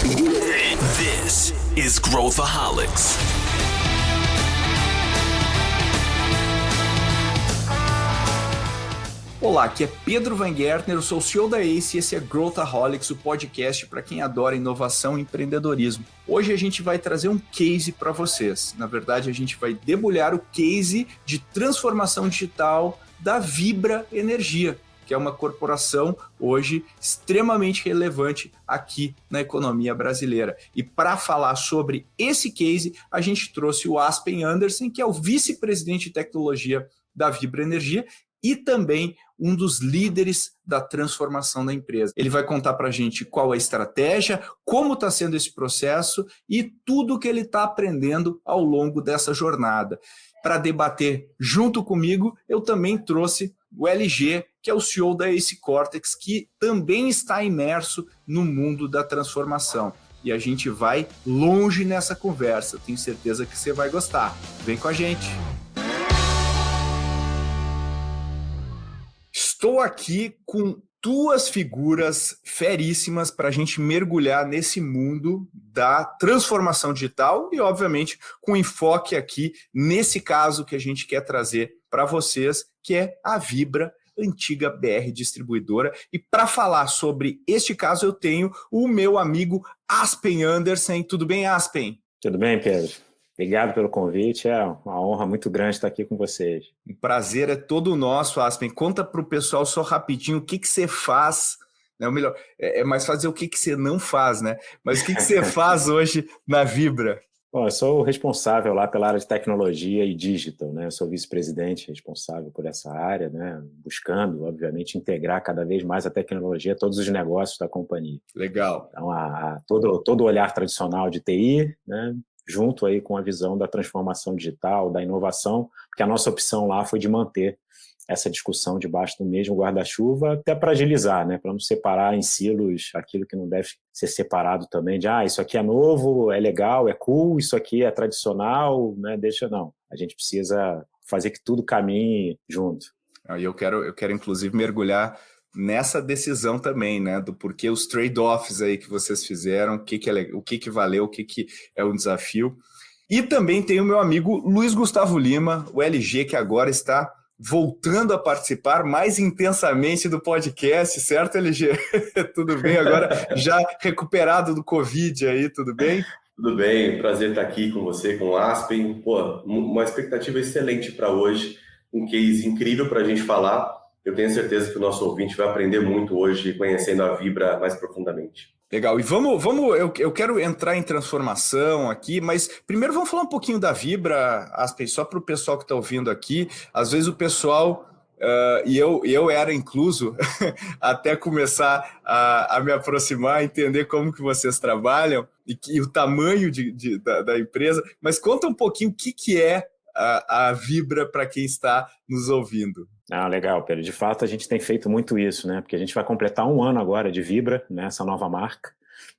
This is Growthaholics. Olá, aqui é Pedro Van Gertner, eu sou o CEO da ACE e esse é Growthaholics, o podcast para quem adora inovação e empreendedorismo. Hoje a gente vai trazer um case para vocês. Na verdade, a gente vai debulhar o case de transformação digital da Vibra Energia, que é uma corporação hoje extremamente relevante aqui na economia brasileira. E para falar sobre esse case, a gente trouxe o Aspen Andersen, que é o vice-presidente de tecnologia da Vibra Energia e também um dos líderes da transformação da empresa. Ele vai contar para a gente qual é a estratégia, como está sendo esse processo e tudo que ele está aprendendo ao longo dessa jornada. Para debater junto comigo, eu também trouxe o LG, que é o CEO da Ace Cortex, que também está imerso no mundo da transformação. E a gente vai longe nessa conversa. Tenho certeza que você vai gostar. Vem com a gente! Estou aqui com duas figuras feríssimas para a gente mergulhar nesse mundo da transformação digital e, obviamente, com enfoque aqui nesse caso que a gente quer trazer para vocês, que é a Vibra, antiga BR Distribuidora. E para falar sobre este caso, eu tenho o meu amigo Aspen Andersen. Tudo bem, Aspen? Tudo bem, Pedro? Obrigado pelo convite, é uma honra muito grande estar aqui com vocês. O prazer é todo nosso, Aspen. Conta para o pessoal só rapidinho o que você faz, né? Ou melhor, é mais fazer o que você não faz, né? Mas o que você faz hoje na Vibra? Bom, eu sou o responsável lá pela área de tecnologia e digital, né? Eu sou vice-presidente responsável por essa área, né? Buscando, obviamente, integrar cada vez mais a tecnologia a todos os negócios da companhia. Legal. Então, todo o olhar tradicional de TI, né? Junto aí com a visão da transformação digital, da inovação, porque a nossa opção lá foi de manter essa discussão debaixo do mesmo guarda-chuva, até para agilizar, né? Para não separar em silos aquilo que não deve ser separado também, de isso aqui é novo, é legal, é cool, isso aqui é tradicional, né? Deixa não. A gente precisa fazer que tudo caminhe junto. E eu quero inclusive mergulhar nessa decisão também, né, do porquê os trade-offs aí que vocês fizeram, o que valeu, o que é um desafio. E também tem o meu amigo Luiz Gustavo Lima, o LG, que agora está voltando a participar mais intensamente do podcast, certo, LG? Tudo bem? Agora já recuperado do Covid aí, tudo bem? Tudo bem, prazer estar aqui com você, com o Aspen. Pô, uma expectativa excelente para hoje, um case incrível para a gente falar. Eu tenho certeza que o nosso ouvinte vai aprender muito hoje, conhecendo a Vibra mais profundamente. Legal, e eu quero entrar em transformação aqui, mas primeiro vamos falar um pouquinho da Vibra, Aspen, só para o pessoal que está ouvindo aqui. Às vezes o pessoal, e eu era incluso, até começar a me aproximar, entender como que vocês trabalham e o tamanho da empresa, mas conta um pouquinho o que é a Vibra para quem está nos ouvindo. Legal, Pedro. De fato, a gente tem feito muito isso, né? Porque a gente vai completar 1 ano agora de Vibra, né? Essa nova marca.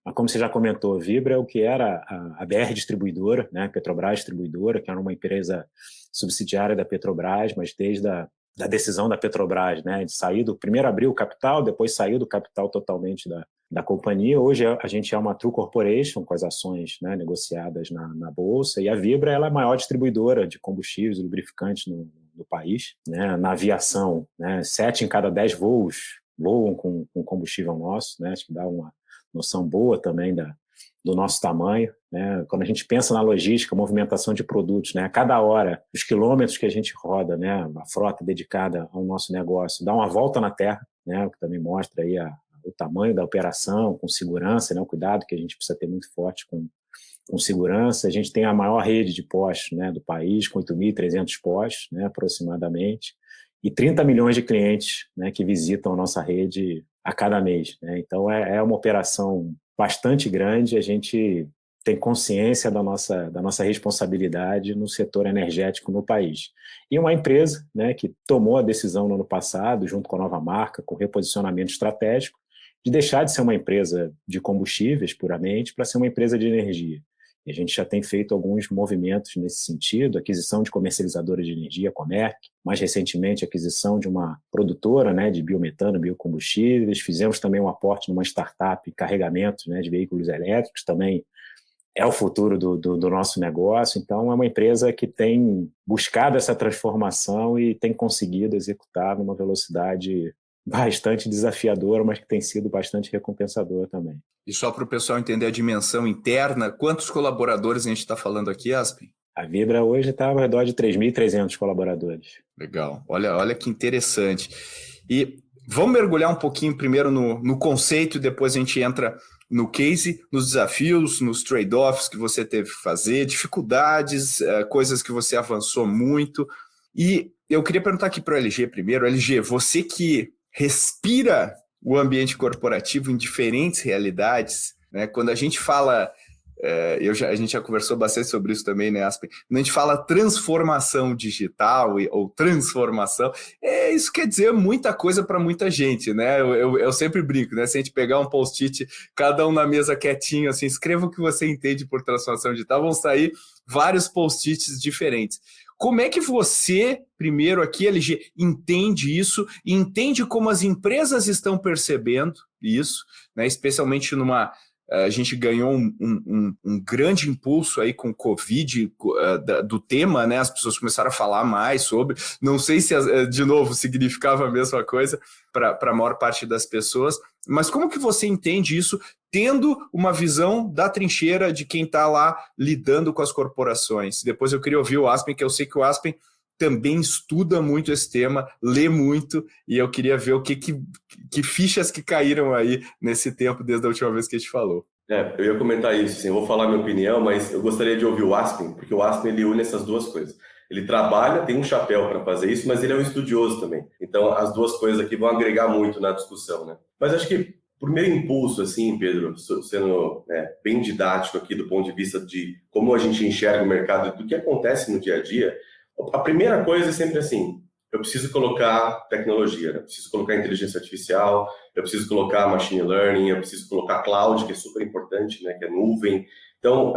Mas como você já comentou, Vibra é o que era a BR Distribuidora, né? Petrobras Distribuidora, que era uma empresa subsidiária da Petrobras, mas desde a decisão da Petrobras, né? De sair primeiro abriu o capital, depois saiu do capital totalmente da companhia. Hoje a gente é uma True Corporation, com as ações, né, negociadas na Bolsa, e a Vibra ela é a maior distribuidora de combustíveis e lubrificantes no país, né? Na aviação, né? 7 em cada 10 voos voam com combustível nosso, né? Acho que dá uma noção boa também do nosso tamanho, né? Quando a gente pensa na logística, movimentação de produtos, né? A cada hora, os quilômetros que a gente roda, né? A frota dedicada ao nosso negócio dá uma volta na Terra, né? O que também mostra aí o tamanho da operação, com segurança, né? O cuidado que a gente precisa ter muito forte com segurança. A gente tem a maior rede de postos, né, do país, com 8.300 postos, né, aproximadamente, e 30 milhões de clientes, né, que visitam a nossa rede a cada mês, né? Então, é uma operação bastante grande. A gente tem consciência da nossa responsabilidade no setor energético no país. E uma empresa, né, que tomou a decisão no ano passado, junto com a nova marca, com reposicionamento estratégico, de deixar de ser uma empresa de combustíveis puramente para ser uma empresa de energia. E a gente já tem feito alguns movimentos nesse sentido, aquisição de comercializadora de energia, Comerc, mais recentemente aquisição de uma produtora, né, de biometano, biocombustíveis, fizemos também um aporte numa startup carregamento, né, de veículos elétricos, também é o futuro do nosso negócio. Então é uma empresa que tem buscado essa transformação e tem conseguido executar numa velocidade bastante desafiadora, mas que tem sido bastante recompensadora também. E só para o pessoal entender a dimensão interna, quantos colaboradores a gente está falando aqui, Aspen? A Vibra hoje está ao redor de 3.300 colaboradores. Legal, olha que interessante. E vamos mergulhar um pouquinho primeiro no conceito e depois a gente entra no case, nos desafios, nos trade-offs que você teve que fazer, dificuldades, coisas que você avançou muito. E eu queria perguntar aqui para o LG primeiro. LG, você que respira o ambiente corporativo em diferentes realidades, né? Quando a gente fala, a gente já conversou bastante sobre isso também, né, Aspen? Quando a gente fala transformação digital ou transformação, isso quer dizer muita coisa para muita gente, né? Eu sempre brinco, né? Se a gente pegar um post-it, cada um na mesa quietinho, assim, escreva o que você entende por transformação digital, vão sair vários post-its diferentes. Como é que você, primeiro aqui, LG, entende isso e entende como as empresas estão percebendo isso, né? Especialmente a gente ganhou um grande impulso aí com o Covid do tema, né? As pessoas começaram a falar mais sobre, não sei se, de novo, significava a mesma coisa para a maior parte das pessoas, mas como que você entende isso, tendo uma visão da trincheira de quem está lá lidando com as corporações? Depois eu queria ouvir o Aspen, que eu sei que o Aspen também estuda muito esse tema, lê muito, e eu queria ver o que fichas que caíram aí nesse tempo desde a última vez que a gente falou. Eu ia comentar isso, assim, eu vou falar minha opinião, mas eu gostaria de ouvir o Aspen, porque o Aspen ele une essas duas coisas. Ele trabalha, tem um chapéu para fazer isso, mas ele é um estudioso também. Então, as duas coisas aqui vão agregar muito na discussão, né? Mas acho que o primeiro impulso, assim, Pedro, sendo bem didático aqui do ponto de vista de como a gente enxerga o mercado, do que acontece no dia a dia, a primeira coisa é sempre assim: eu preciso colocar tecnologia, né? Eu preciso colocar inteligência artificial, eu preciso colocar machine learning, eu preciso colocar cloud, que é super importante, né? Que é nuvem. Então,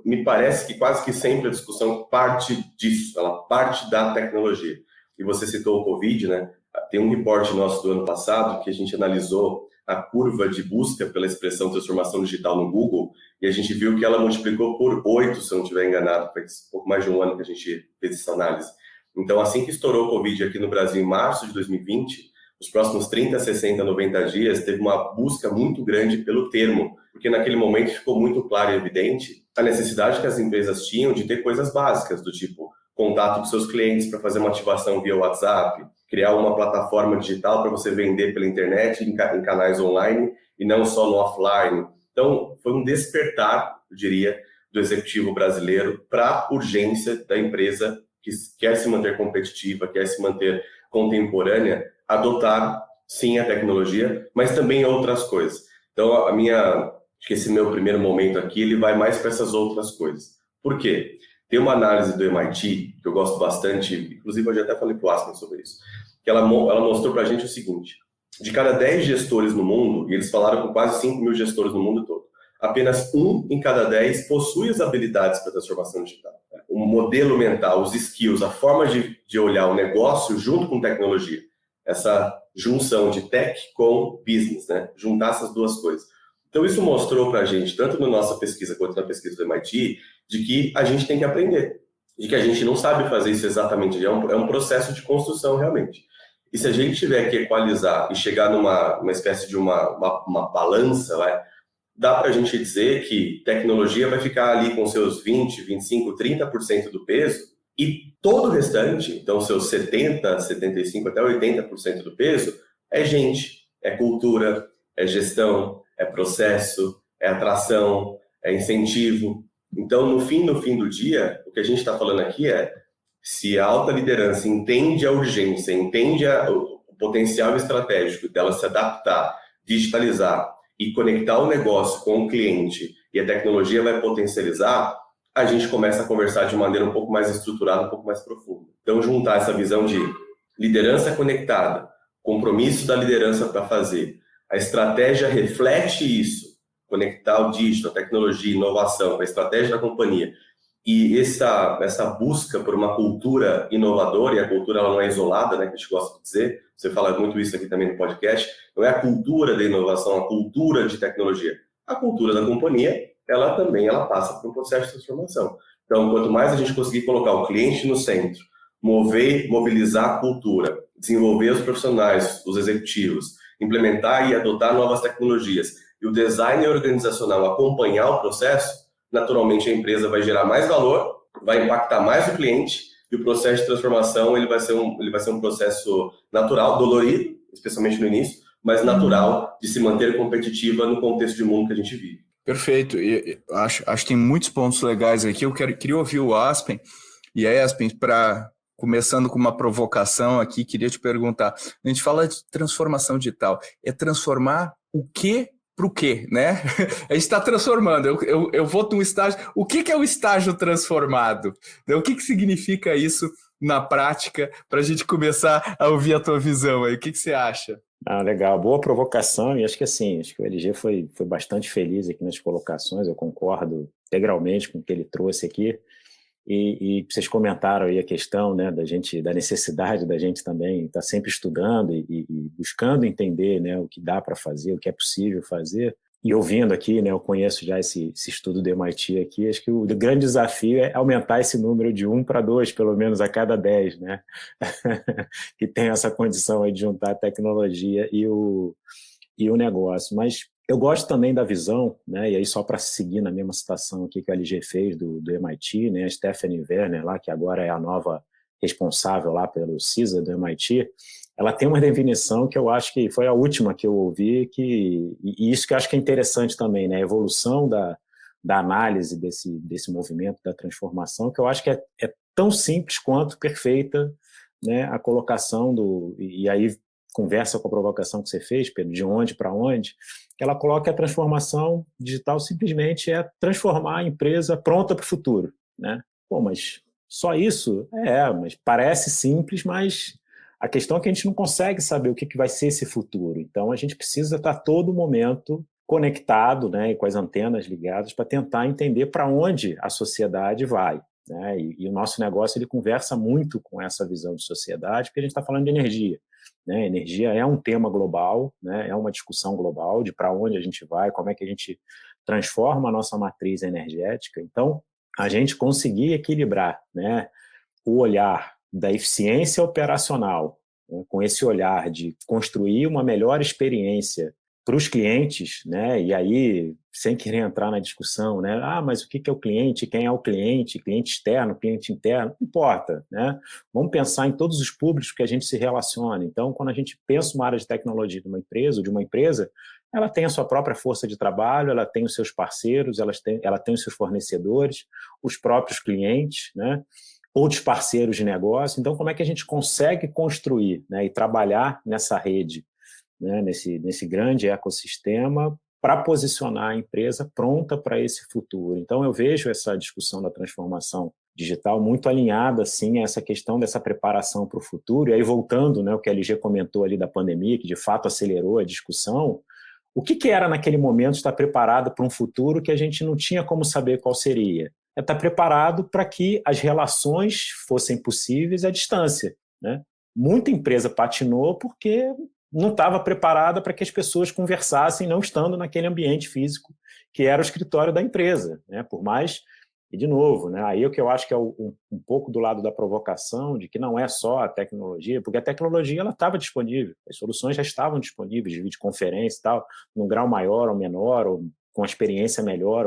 me parece que quase que sempre a discussão parte disso, ela parte da tecnologia. E você citou o Covid, né? Tem um report nosso do ano passado que a gente analisou a curva de busca pela expressão transformação digital no Google, e a gente viu que ela multiplicou por 8, se eu não estiver enganado, faz pouco mais de um ano que a gente fez essa análise. Então, assim que estourou o Covid aqui no Brasil em março de 2020, os próximos 30, 60, 90 dias, teve uma busca muito grande pelo termo, porque naquele momento ficou muito claro e evidente a necessidade que as empresas tinham de ter coisas básicas, do tipo contato com seus clientes para fazer uma ativação via WhatsApp, criar uma plataforma digital para você vender pela internet em canais online e não só no offline. Então, foi um despertar, eu diria, do executivo brasileiro para a urgência da empresa que quer se manter competitiva, quer se manter contemporânea, adotar, sim, a tecnologia, mas também outras coisas. Então, acho que esse meu primeiro momento aqui, ele vai mais para essas outras coisas. Por quê? Tem uma análise do MIT, que eu gosto bastante, inclusive eu já até falei para o Aspen sobre isso, que ela mostrou para a gente o seguinte: de cada 10 gestores no mundo, e eles falaram com quase 5 mil gestores no mundo todo, apenas 1 em cada 10 possui as habilidades para a transformação digital. O modelo mental, os skills, a forma de olhar o negócio junto com tecnologia. Essa junção de tech com business, né? Juntar essas duas coisas. Então, isso mostrou para a gente, tanto na nossa pesquisa quanto na pesquisa do MIT, de que a gente tem que aprender. De que a gente não sabe fazer isso exatamente. É um processo de construção, realmente. E se a gente tiver que equalizar e chegar numa espécie de uma balança, dá para a gente dizer que tecnologia vai ficar ali com seus 20, 25, 30% do peso e todo o restante, então seus 70, 75, até 80% do peso, é gente, é cultura, é gestão, é processo, é atração, é incentivo. Então, no fim do dia, o que a gente está falando aqui é: se a alta liderança entende a urgência, entende o potencial estratégico dela se adaptar, digitalizar e conectar o negócio com o cliente, e a tecnologia vai potencializar, a gente começa a conversar de maneira um pouco mais estruturada, um pouco mais profunda. Então, juntar essa visão de liderança conectada, compromisso da liderança para fazer, a estratégia reflete isso, conectar o digital, a tecnologia, inovação, a estratégia da companhia, e essa busca por uma cultura inovadora, e a cultura ela não é isolada, né, que a gente gosta de dizer, você fala muito isso aqui também no podcast, não é a cultura da inovação, a cultura de tecnologia. A cultura da companhia, ela passa por um processo de transformação. Então, quanto mais a gente conseguir colocar o cliente no centro, mobilizar a cultura, desenvolver os profissionais, os executivos, implementar e adotar novas tecnologias, e o design organizacional acompanhar o processo, naturalmente a empresa vai gerar mais valor, vai impactar mais o cliente, e o processo de transformação ele vai ser um processo natural, dolorido, especialmente no início, mas natural de se manter competitiva no contexto de mundo que a gente vive. Perfeito. E acho que tem muitos pontos legais aqui. Eu queria ouvir o Aspen. E aí, Aspen, começando com uma provocação aqui, queria te perguntar. A gente fala de transformação digital. É transformar o quê para o quê, né? A gente está transformando. Eu vou num estágio. O que é o estágio transformado? O que significa isso na prática para a gente começar a ouvir a tua visão aí? O que você acha? Legal, boa provocação, e acho que o LG foi bastante feliz aqui nas colocações, eu concordo integralmente com o que ele trouxe aqui, e vocês comentaram aí a questão, né, da necessidade da gente também estar sempre estudando e buscando entender, né, o que dá para fazer, o que é possível fazer. E ouvindo aqui, né, eu conheço já esse estudo do MIT aqui, acho que o grande desafio é aumentar esse número de 1 para 2, pelo menos a cada 10, né? Que tem essa condição aí de juntar a tecnologia e o negócio. Mas eu gosto também da visão, né, e aí só para seguir na mesma citação aqui que a LG fez do MIT, né, a Stephanie Werner, lá, que agora é a nova responsável lá pelo CISA do MIT, ela tem uma definição que eu acho que foi a última que eu ouvi, e isso que eu acho que é interessante também, né? A evolução da análise desse movimento, da transformação, que eu acho que é tão simples quanto perfeita, né, a colocação e aí conversa com a provocação que você fez, Pedro, de onde para onde, que ela coloca que a transformação digital simplesmente é transformar a empresa pronta para o futuro, né? Pô, mas só isso? Mas parece simples, mas a questão é que a gente não consegue saber o que vai ser esse futuro. Então, a gente precisa estar todo momento conectado, né, e com as antenas ligadas para tentar entender para onde a sociedade vai, né? E o nosso negócio ele conversa muito com essa visão de sociedade, porque a gente está falando de energia, né? Energia é um tema global, né? É uma discussão global de para onde a gente vai, como é que a gente transforma a nossa matriz energética. Então, a gente conseguir equilibrar, né, o olhar da eficiência operacional, né, com esse olhar de construir uma melhor experiência para os clientes, né, e aí, sem querer entrar na discussão, né, mas o que é o cliente, quem é o cliente externo, cliente interno, não importa, né, vamos pensar em todos os públicos que a gente se relaciona. Então, quando a gente pensa uma área de tecnologia de uma empresa, ela tem a sua própria força de trabalho, ela tem os seus parceiros, ela tem os seus fornecedores, os próprios clientes, né, outros parceiros de negócio. Então, como é que a gente consegue construir, né, e trabalhar nessa rede, né, nesse grande ecossistema para posicionar a empresa pronta para esse futuro? Então, eu vejo essa discussão da transformação digital muito alinhada, assim, a essa questão dessa preparação para o futuro. E aí, voltando, né, o que a LG comentou ali da pandemia, que de fato acelerou a discussão, o que era naquele momento estar preparado para um futuro que a gente não tinha como saber qual seria? É estar preparado para que as relações fossem possíveis à distância, né? Muita empresa patinou porque não estava preparada para que as pessoas conversassem não estando naquele ambiente físico que era o escritório da empresa, né? Por mais, e de novo, né? Aí é o que eu acho que é um pouco do lado da provocação, de que não é só a tecnologia, porque a tecnologia ela estava disponível, as soluções já estavam disponíveis, de videoconferência e tal, num grau maior ou menor, ou com experiência melhor,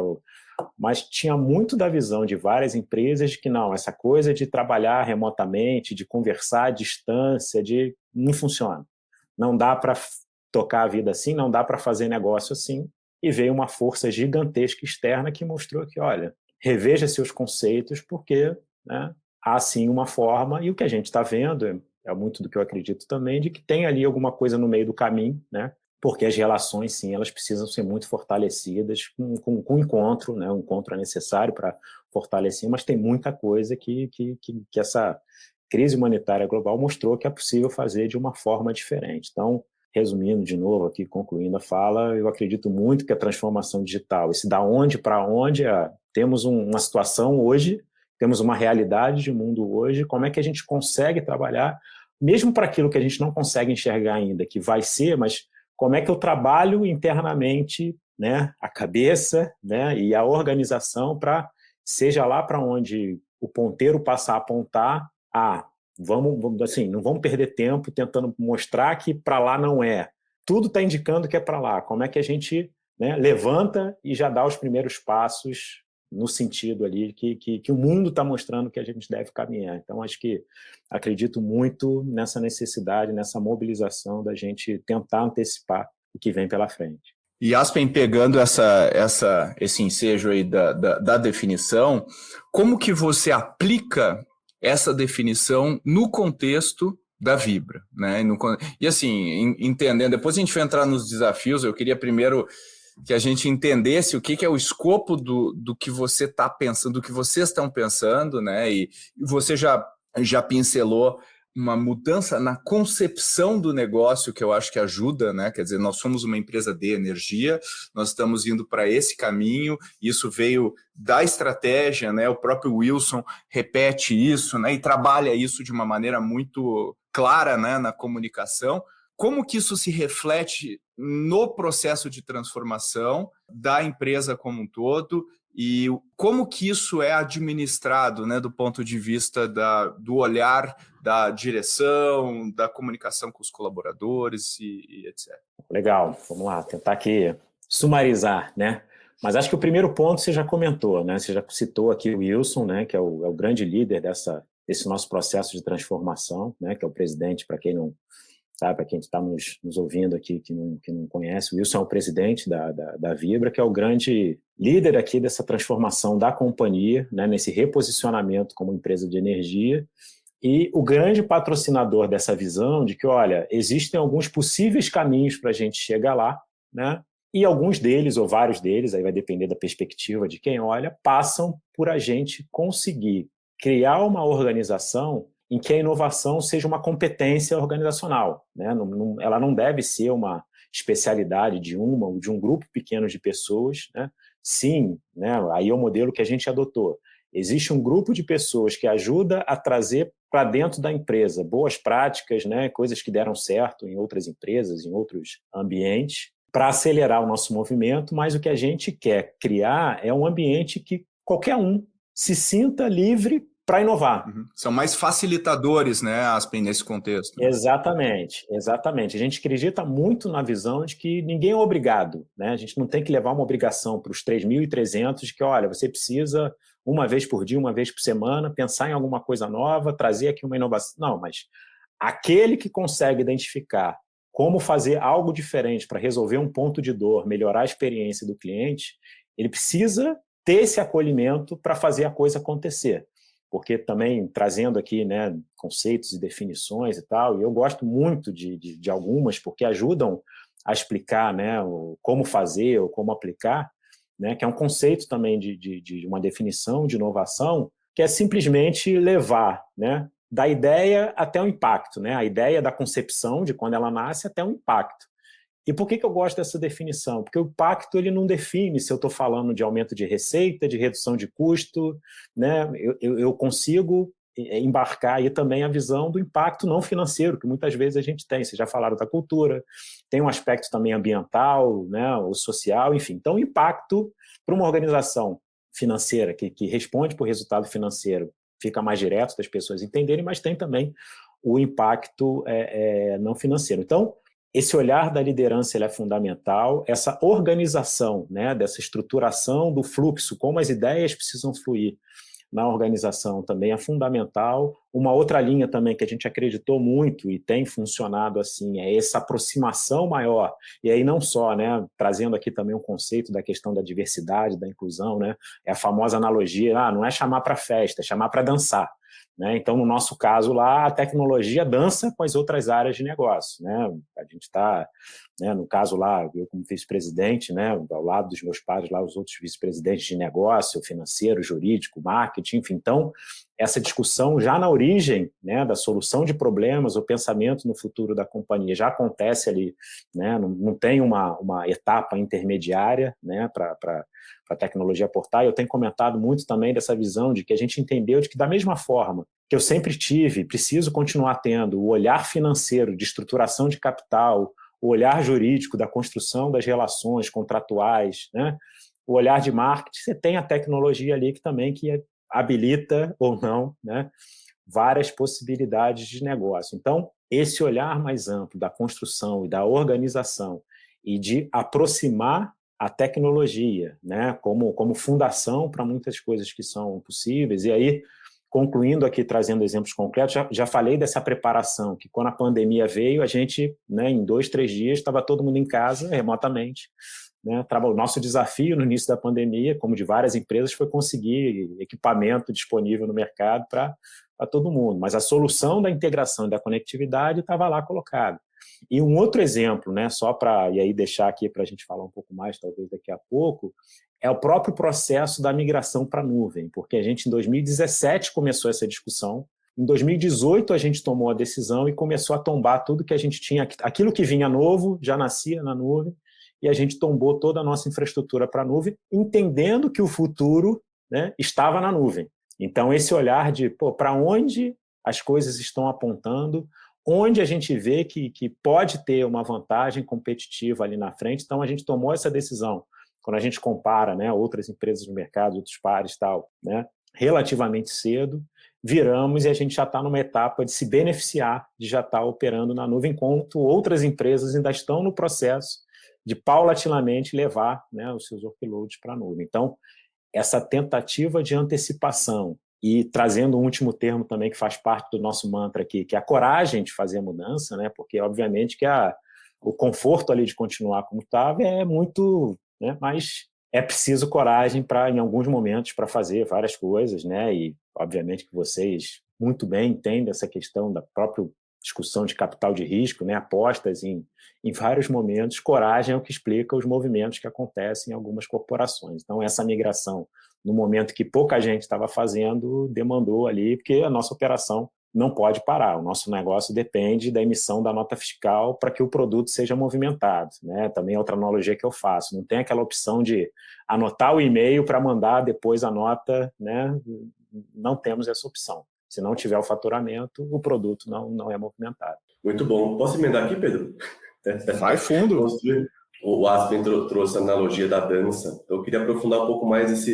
mas tinha muito da visão de várias empresas de que não, essa coisa de trabalhar remotamente, de conversar à distância, não funciona. Não dá para tocar a vida assim, não dá para fazer negócio assim. E veio uma força gigantesca externa que mostrou que, olha, reveja seus conceitos, porque, né, há sim uma forma, e o que a gente está vendo é muito do que eu acredito também, de que tem ali alguma coisa no meio do caminho, né? Porque as relações, sim, elas precisam ser muito fortalecidas com o encontro, né? O encontro é necessário para fortalecer, mas tem muita coisa que essa crise humanitária global mostrou que é possível fazer de uma forma diferente. Então, resumindo de novo aqui, concluindo a fala, eu acredito muito que a transformação digital, esse da onde para onde, temos uma situação hoje, temos uma realidade de mundo hoje, como é que a gente consegue trabalhar, mesmo para aquilo que a gente não consegue enxergar ainda, que vai ser, mas como é que eu trabalho internamente, né, a cabeça, né, e a organização para, seja lá para onde o ponteiro passar a apontar, vamos assim, não vamos perder tempo tentando mostrar que para lá não é. Tudo está indicando que é para lá. Como é que a gente, né, levanta e já dá os primeiros passos no sentido ali que o mundo está mostrando que a gente deve caminhar. Então, acredito muito nessa necessidade, nessa mobilização da gente tentar antecipar o que vem pela frente. E Aspen, pegando esse ensejo aí da definição, como que você aplica essa definição no contexto da Vibra, né? E assim, entendendo, depois a gente vai entrar nos desafios, eu queria primeiro que a gente entendesse o que é o escopo do que você está pensando, do que vocês estão pensando, né? E você já pincelou uma mudança na concepção do negócio que eu acho que ajuda, né? Quer dizer, nós somos uma empresa de energia, nós estamos indo para esse caminho, isso veio da estratégia, né? O próprio Wilson repete isso, né? E trabalha isso de uma maneira muito clara, né? Na comunicação. Como que isso se reflete no processo de transformação da empresa como um todo e como que isso é administrado, né, do ponto de vista do olhar da direção, da comunicação com os colaboradores e etc. Legal, vamos lá, tentar aqui sumarizar, né? Mas acho que o primeiro ponto você já comentou, né? Você já citou aqui o Wilson, né, que é o grande líder desse nosso processo de transformação, né, que é o presidente, para quem não sabe, para quem está nos ouvindo aqui, que não conhece, o Wilson é o presidente da Vibra, que é o grande líder aqui dessa transformação da companhia, né, nesse reposicionamento como empresa de energia, e o grande patrocinador dessa visão de que, olha, existem alguns possíveis caminhos para a gente chegar lá, né, e alguns deles, ou vários deles, aí vai depender da perspectiva de quem olha, passam por a gente conseguir criar uma organização em que a inovação seja uma competência organizacional, né? Ela não deve ser uma especialidade de uma ou de um grupo pequeno de pessoas, né? Sim, né? Aí é o modelo que a gente adotou. Existe um grupo de pessoas que ajuda a trazer para dentro da empresa boas práticas, né? Coisas que deram certo em outras empresas, em outros ambientes, para acelerar o nosso movimento, mas o que a gente quer criar é um ambiente que qualquer um se sinta livre para inovar. Uhum. São mais facilitadores, né, Aspen, nesse contexto. Exatamente. A gente acredita muito na visão de que ninguém é obrigado, né? A gente não tem que levar uma obrigação para os 3.300 de que, olha, você precisa uma vez por dia, uma vez por semana, pensar em alguma coisa nova, trazer aqui uma inovação. Não, mas aquele que consegue identificar como fazer algo diferente para resolver um ponto de dor, melhorar a experiência do cliente, ele precisa ter esse acolhimento para fazer a coisa acontecer. Porque também trazendo aqui, né, conceitos e definições e tal, e eu gosto muito de algumas, porque ajudam a explicar, né, como fazer ou como aplicar, né, que é um conceito também de uma definição de inovação, que é simplesmente levar, né, da ideia até o impacto, né, a ideia da concepção, de quando ela nasce, até o impacto. E por que eu gosto dessa definição? Porque o impacto ele não define se eu estou falando de aumento de receita, de redução de custo, né? Eu consigo embarcar aí também a visão do impacto não financeiro, que muitas vezes a gente tem. Vocês já falaram da cultura, tem um aspecto também ambiental, né? O social, enfim. Então, o impacto para uma organização financeira que responde por resultado financeiro fica mais direto das pessoas entenderem, mas tem também o impacto não financeiro. Então, esse olhar da liderança ele é fundamental, essa organização, né, dessa estruturação do fluxo, como as ideias precisam fluir na organização também é fundamental. Uma outra linha também que a gente acreditou muito e tem funcionado assim é essa aproximação maior, e aí não só, né, trazendo aqui também um conceito da questão da diversidade, da inclusão, né, é a famosa analogia, não é chamar para festa, é chamar para dançar. né? Então, no nosso caso lá, a tecnologia dança com as outras áreas de negócio, né? A gente está, né, no caso lá, eu como vice-presidente, né, ao lado dos meus pares lá, os outros vice-presidentes de negócio, financeiro, jurídico, marketing, enfim. Então, essa discussão já na origem, né, da solução de problemas, o pensamento no futuro da companhia já acontece ali, né? Não tem uma etapa intermediária, né, para a tecnologia aportar. Eu tenho comentado muito também dessa visão de que a gente entendeu de que, da mesma forma que eu sempre tive, preciso continuar tendo o olhar financeiro de estruturação de capital, o olhar jurídico da construção das relações contratuais, né? O olhar de marketing, você tem a tecnologia ali que também que habilita ou não, né, várias possibilidades de negócio. Então, esse olhar mais amplo da construção e da organização e de aproximar a tecnologia, né, como fundação para muitas coisas que são possíveis. E aí, concluindo aqui, trazendo exemplos concretos, já falei dessa preparação, que quando a pandemia veio, a gente, né, em 2, 3 dias, estava todo mundo em casa, remotamente, né? O nosso desafio no início da pandemia, como de várias empresas, foi conseguir equipamento disponível no mercado para todo mundo. Mas a solução da integração e da conectividade estava lá colocada. E um outro exemplo, né, só para e aí deixar aqui para a gente falar um pouco mais, talvez daqui a pouco, é o próprio processo da migração para a nuvem, porque a gente, em 2017, começou essa discussão. Em 2018, a gente tomou a decisão e começou a tombar tudo que a gente tinha. Aquilo que vinha novo já nascia na nuvem, e a gente tombou toda a nossa infraestrutura para a nuvem, entendendo que o futuro, né, estava na nuvem. Então, esse olhar de para onde as coisas estão apontando, onde a gente vê que pode ter uma vantagem competitiva ali na frente. Então, a gente tomou essa decisão. Quando a gente compara, né, outras empresas do mercado, outros pares e tal, né, relativamente cedo, viramos e a gente já está numa etapa de se beneficiar de já estar operando na nuvem, enquanto outras empresas ainda estão no processo de paulatinamente levar, né, os seus workloads para a nuvem. Então, essa tentativa de antecipação e trazendo um último termo também que faz parte do nosso mantra aqui, que é a coragem de fazer a mudança, né, porque, obviamente, que o conforto ali de continuar como estava é muito, né, mas é preciso coragem para, em alguns momentos, para fazer várias coisas, né, e, obviamente, que vocês muito bem entendem essa questão da própria discussão de capital de risco, né, apostas em vários momentos. Coragem é o que explica os movimentos que acontecem em algumas corporações. Então, essa migração, no momento que pouca gente estava fazendo, demandou ali, porque a nossa operação não pode parar. O nosso negócio depende da emissão da nota fiscal para que o produto seja movimentado, né? Também é outra analogia que eu faço. Não tem aquela opção de anotar o e-mail para mandar depois a nota, né? Não temos essa opção. Se não tiver o faturamento, o produto não é movimentado. Muito bom. Posso emendar aqui, Pedro? Vai fundo. O Aspen trouxe a analogia da dança. Então, eu queria aprofundar um pouco mais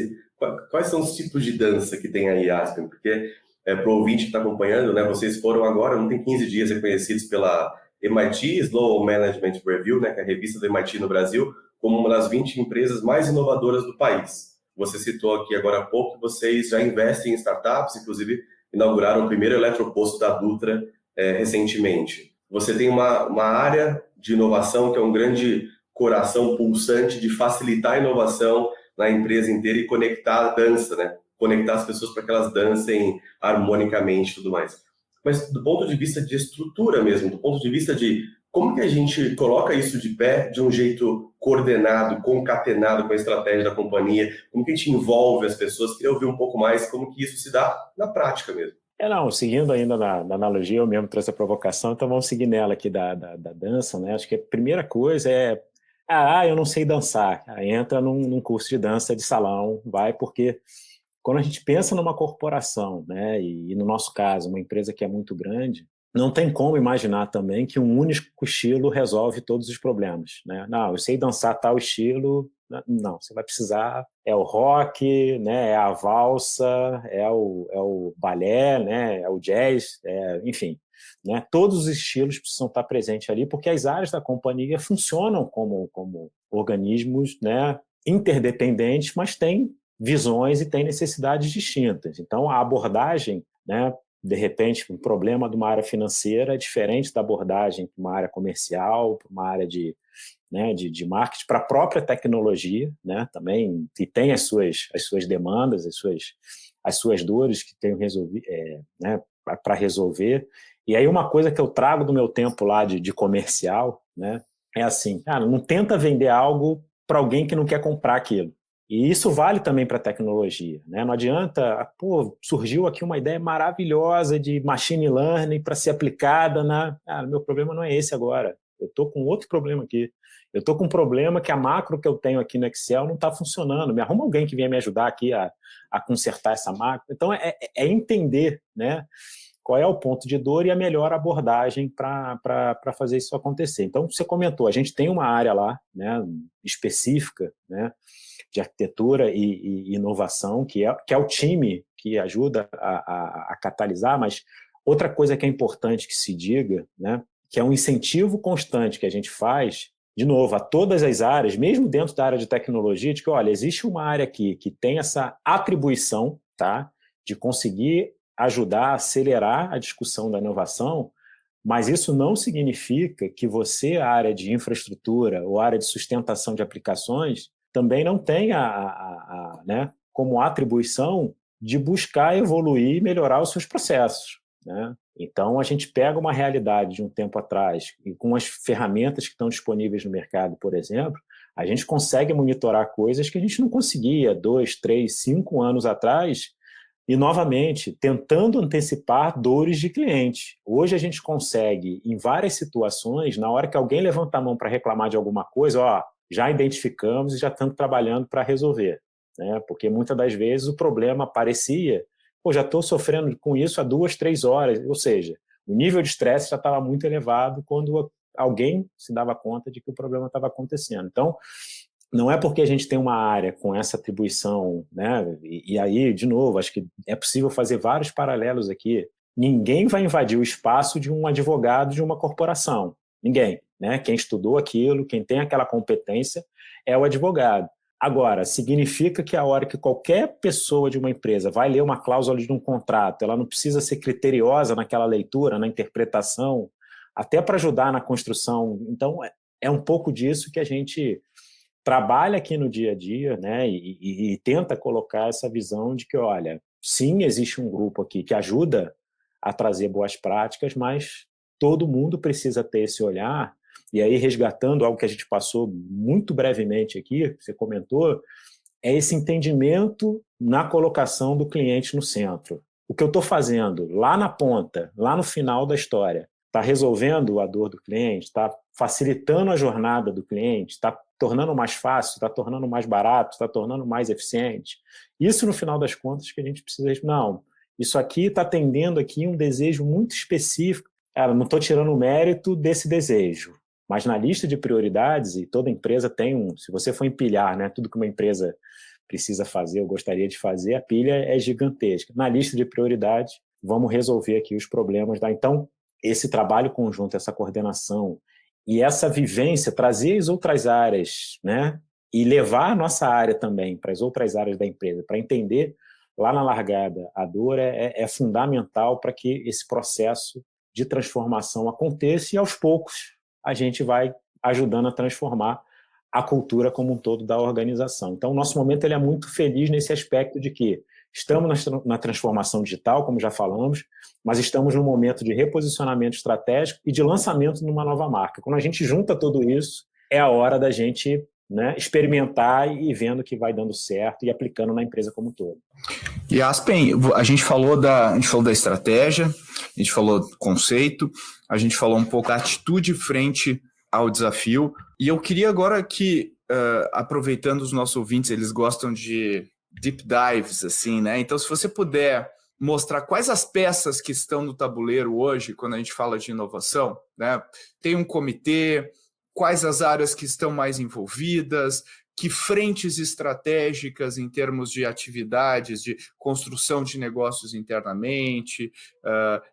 quais são os tipos de dança que tem aí, Aspen? Porque, para o ouvinte que está acompanhando, né, vocês foram agora, não tem 15 dias, reconhecidos pela MIT Sloan Management Review, né, que é a revista do MIT no Brasil, como uma das 20 empresas mais inovadoras do país. Você citou aqui agora há pouco que vocês já investem em startups, inclusive inauguraram o primeiro eletroposto da Dutra recentemente. Você tem uma área de inovação que é um grande coração pulsante de facilitar a inovação na empresa inteira e conectar a dança, né? Conectar as pessoas para que elas dancem harmonicamente e tudo mais. Mas do ponto de vista de estrutura mesmo, do ponto de vista de como que a gente coloca isso de pé de um jeito coordenado, concatenado com a estratégia da companhia, como que a gente envolve as pessoas, queria ouvir um pouco mais como que isso se dá na prática mesmo. Seguindo ainda na analogia, eu mesmo trouxe a provocação, então vamos seguir nela aqui da dança, né? Acho que a primeira coisa é, eu não sei dançar, entra num curso de dança de salão, vai, porque quando a gente pensa numa corporação, né, e no nosso caso, uma empresa que é muito grande, não tem como imaginar também que um único estilo resolve todos os problemas, né? Não, eu sei dançar tal estilo, não, você vai precisar, é o rock, né, é a valsa, é o balé, né, é o jazz, enfim, né, todos os estilos precisam estar presentes ali, porque as áreas da companhia funcionam como organismos, né, interdependentes, mas têm visões e têm necessidades distintas. Então, a abordagem, né, de repente, um problema de uma área financeira é diferente da abordagem para uma área comercial, para uma área de marketing, para a própria tecnologia, né, também, que tem as suas demandas, as suas dores que tem né, para resolver. E aí uma coisa que eu trago do meu tempo lá de comercial, né, é assim, cara, não tenta vender algo para alguém que não quer comprar aquilo. E isso vale também para a tecnologia, né? Não adianta, surgiu aqui uma ideia maravilhosa de machine learning para ser aplicada na... meu problema não é esse agora. Eu estou com outro problema aqui. Eu estou com um problema que a macro que eu tenho aqui no Excel não está funcionando. Me arruma alguém que venha me ajudar aqui a consertar essa macro. Então, é entender, né, qual é o ponto de dor e a melhor abordagem para fazer isso acontecer. Então, você comentou, a gente tem uma área lá, né, específica, né, de arquitetura e inovação, que é o time que ajuda a catalisar, mas outra coisa que é importante que se diga, né, que é um incentivo constante que a gente faz, de novo, a todas as áreas, mesmo dentro da área de tecnologia, de que, olha, existe uma área aqui que tem essa atribuição, tá, de conseguir ajudar a acelerar a discussão da inovação, mas isso não significa que você, a área de infraestrutura ou a área de sustentação de aplicações, também não tem né, como atribuição de buscar evoluir e melhorar os seus processos, né? Então, a gente pega uma realidade de um tempo atrás e com as ferramentas que estão disponíveis no mercado, por exemplo, a gente consegue monitorar coisas que a gente não conseguia 2, 3, 5 anos atrás e, novamente, tentando antecipar dores de cliente. Hoje a gente consegue, em várias situações, na hora que alguém levanta a mão para reclamar de alguma coisa, já identificamos e já estamos trabalhando para resolver, né? Porque muitas das vezes o problema aparecia, já estou sofrendo com isso há 2, 3 horas, ou seja, o nível de estresse já estava muito elevado quando alguém se dava conta de que o problema estava acontecendo. Então, não é porque a gente tem uma área com essa atribuição, né? E aí, de novo, acho que é possível fazer vários paralelos aqui. Ninguém vai invadir o espaço de um advogado de uma corporação. Ninguém, né? Quem estudou aquilo, quem tem aquela competência é o advogado. Agora, significa que a hora que qualquer pessoa de uma empresa vai ler uma cláusula de um contrato, ela não precisa ser criteriosa naquela leitura, na interpretação, até para ajudar na construção. Então, é um pouco disso que a gente trabalha aqui no dia a dia, né? E tenta colocar essa visão de que, olha, sim, existe um grupo aqui que ajuda a trazer boas práticas, mas todo mundo precisa ter esse olhar. E aí, resgatando algo que a gente passou muito brevemente aqui, você comentou, é esse entendimento na colocação do cliente no centro. O que eu estou fazendo lá na ponta, lá no final da história, está resolvendo a dor do cliente, está facilitando a jornada do cliente, está tornando mais fácil, está tornando mais barato, está tornando mais eficiente. Isso, no final das contas, que a gente precisa... Não, isso aqui está atendendo aqui um desejo muito específico. Cara, não estou tirando o mérito desse desejo, mas na lista de prioridades, e toda empresa tem se você for empilhar, né, tudo que uma empresa precisa fazer ou gostaria de fazer, a pilha é gigantesca. Na lista de prioridades, vamos resolver aqui os problemas. Então, esse trabalho conjunto, essa coordenação e essa vivência, trazer as outras áreas, né, e levar a nossa área também para as outras áreas da empresa, para entender lá na largada a dor é fundamental para que esse processo de transformação aconteça e, aos poucos, a gente vai ajudando a transformar a cultura como um todo da organização. Então, o nosso momento ele é muito feliz nesse aspecto de que estamos na transformação digital, como já falamos, mas estamos num momento de reposicionamento estratégico e de lançamento de uma nova marca. Quando a gente junta tudo isso, é a hora da gente, né, experimentar e vendo que vai dando certo e aplicando na empresa como um todo. E Aspen, a gente falou da estratégia, a gente falou do conceito, a gente falou um pouco da atitude frente ao desafio, e eu queria agora que, aproveitando os nossos ouvintes, eles gostam de deep dives, assim, né? Então, se você puder mostrar quais as peças que estão no tabuleiro hoje, quando a gente fala de inovação, né? Tem um comitê, quais as áreas que estão mais envolvidas, que frentes estratégicas em termos de atividades, de construção de negócios internamente,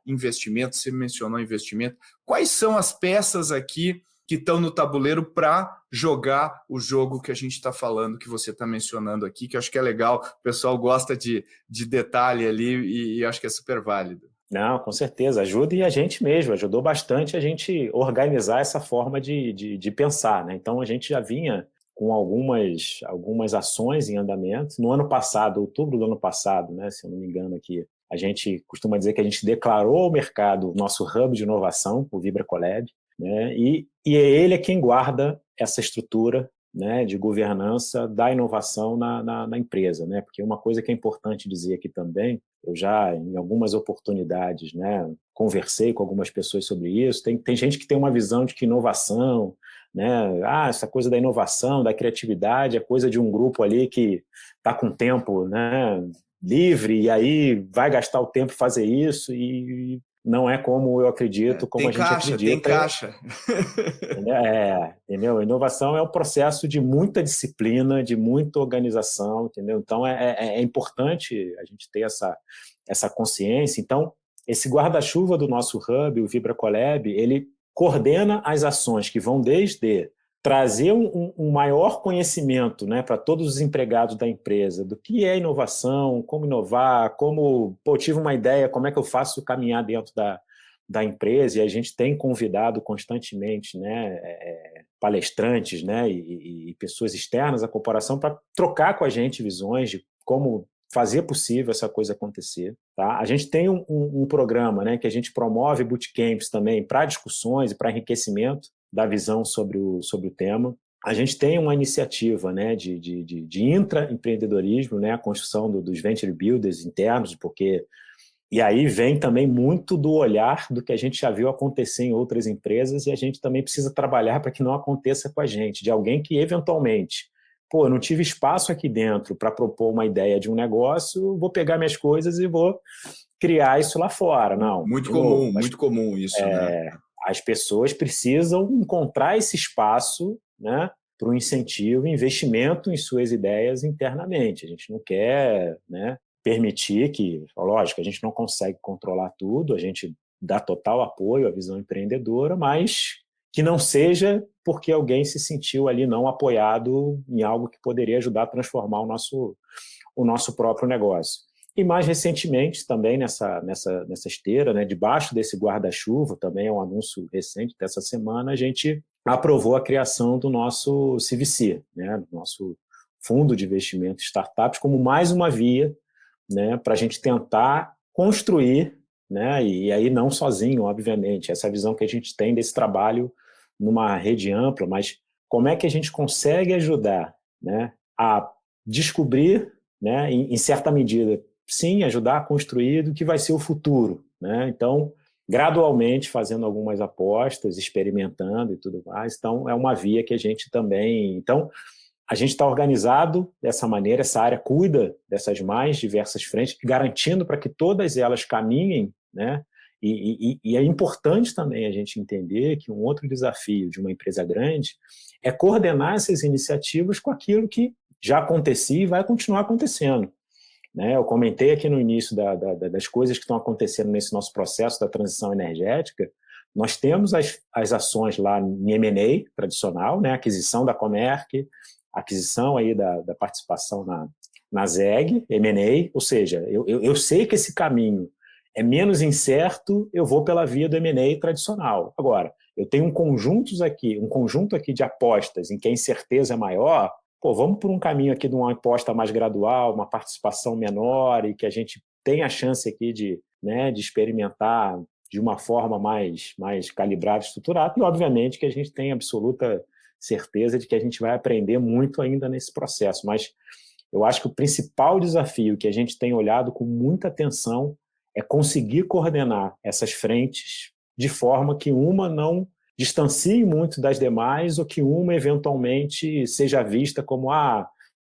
investimento, você mencionou investimento. Quais são as peças aqui que estão no tabuleiro para jogar o jogo que a gente está falando, que você está mencionando aqui, que eu acho que é legal, o pessoal gosta de detalhe ali e acho que é super válido. Não, com certeza, ajuda e a gente mesmo, ajudou bastante a gente organizar essa forma de pensar, né? Então a gente já vinha com algumas ações em andamento. No ano passado, outubro do ano passado, né, se eu não me engano aqui, a gente costuma dizer que a gente declarou ao mercado o nosso hub de inovação, o Vibra Collab, né? E ele é quem guarda essa estrutura, né, de governança da inovação na empresa, né? Porque uma coisa que é importante dizer aqui também, eu já, em algumas oportunidades, né, conversei com algumas pessoas sobre isso, tem gente que tem uma visão de que inovação, né, essa coisa da inovação, da criatividade, é coisa de um grupo ali que está com tempo, né, livre, e aí vai gastar o tempo fazer isso, e não é como eu acredito, como a gente acredita. Tem caixa. Entendeu? Inovação é um processo de muita disciplina, de muita organização, entendeu? Então, é importante a gente ter essa consciência. Então, esse guarda-chuva do nosso hub, o Vibra Collab, ele coordena as ações que vão desde trazer um maior conhecimento, né, para todos os empregados da empresa do que é inovação, como inovar, tive uma ideia, como é que eu faço caminhar dentro da empresa, e a gente tem convidado constantemente, né, palestrantes, né, e pessoas externas à corporação para trocar com a gente visões de como fazer possível essa coisa acontecer. Tá? A gente tem um programa, né, que a gente promove bootcamps também para discussões e para enriquecimento da visão sobre o tema. A gente tem uma iniciativa, né, de intraempreendedorismo, né, a construção dos venture builders internos, porque e aí vem também muito do olhar do que a gente já viu acontecer em outras empresas, e a gente também precisa trabalhar para que não aconteça com a gente, de alguém que eventualmente, eu não tive espaço aqui dentro para propor uma ideia de um negócio, vou pegar minhas coisas e vou criar isso lá fora. Não. Muito comum isso, né? As pessoas precisam encontrar esse espaço, né, para o incentivo e investimento em suas ideias internamente. A gente não quer, né, permitir que, lógico, a gente não consegue controlar tudo, a gente dá total apoio à visão empreendedora, mas que não seja porque alguém se sentiu ali não apoiado em algo que poderia ajudar a transformar o nosso próprio negócio. E mais recentemente, também nessa esteira, né, debaixo desse guarda-chuva, também é um anúncio recente dessa semana, a gente aprovou a criação do nosso CVC, né, do nosso Fundo de Investimento em Startups, como mais uma via, né, para a gente tentar construir, né, e aí não sozinho, obviamente, essa visão que a gente tem desse trabalho numa rede ampla, mas como é que a gente consegue ajudar, né, a descobrir, né, em certa medida, sim, ajudar a construir do que vai ser o futuro, né? Então, gradualmente fazendo algumas apostas, experimentando e tudo mais. Então, é uma via que a gente também... Então, a gente está organizado dessa maneira, essa área cuida dessas mais diversas frentes, garantindo para que todas elas caminhem, né? E é importante também a gente entender que um outro desafio de uma empresa grande é coordenar essas iniciativas com aquilo que já acontecia e vai continuar acontecendo. Né? Eu comentei aqui no início das coisas que estão acontecendo nesse nosso processo da transição energética. Nós temos as ações lá em M&A tradicional, né? Aquisição da Comerc, aquisição aí da participação na ZEG, M&A, ou seja, eu sei que esse caminho é menos incerto, eu vou pela via do M&A tradicional. Agora, eu tenho um conjunto aqui de apostas em que a incerteza é maior, vamos por um caminho aqui de uma aposta mais gradual, uma participação menor e que a gente tem a chance aqui de experimentar de uma forma mais calibrada, estruturada, e obviamente que a gente tem absoluta certeza de que a gente vai aprender muito ainda nesse processo, mas eu acho que o principal desafio que a gente tem olhado com muita atenção é conseguir coordenar essas frentes de forma que uma não distancie muito das demais ou que uma eventualmente seja vista como